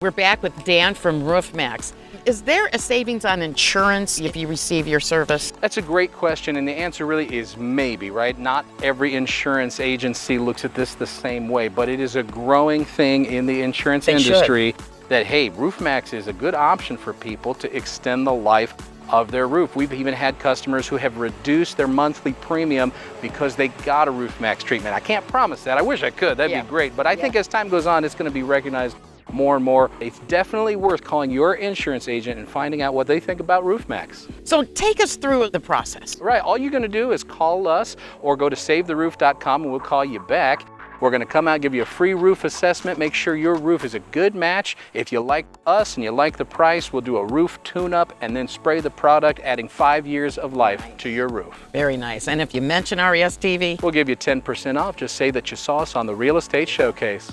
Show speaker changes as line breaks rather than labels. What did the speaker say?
We're back with Dan from Maxx. Is there a savings on insurance if you receive your service?
That's a great question, and the answer really is maybe, right? Not every insurance agency looks at this the same way, but it is a growing thing in the insurance industry that, hey, Maxx is a good option for people to extend the life of their roof. We've even had customers who have reduced their monthly premium because they got a Maxx treatment. I can't promise that. I wish I could. That'd be great. But I think as time goes on, it's going to be recognized more and more. It's definitely worth calling your insurance agent and finding out what they think about Maxx.
So take us through the process.
Right. All you're going to do is call us or go to savetheroof.com and we'll call you back. We're going to come out, give you a free roof assessment, make sure your roof is a good match. If you like us and you like the price, we'll do a roof tune-up and then spray the product, adding 5 years of life to your roof.
Very nice. And if you mention RES TV,
we'll give you 10% off. Just say that you saw us on the Real Estate Showcase.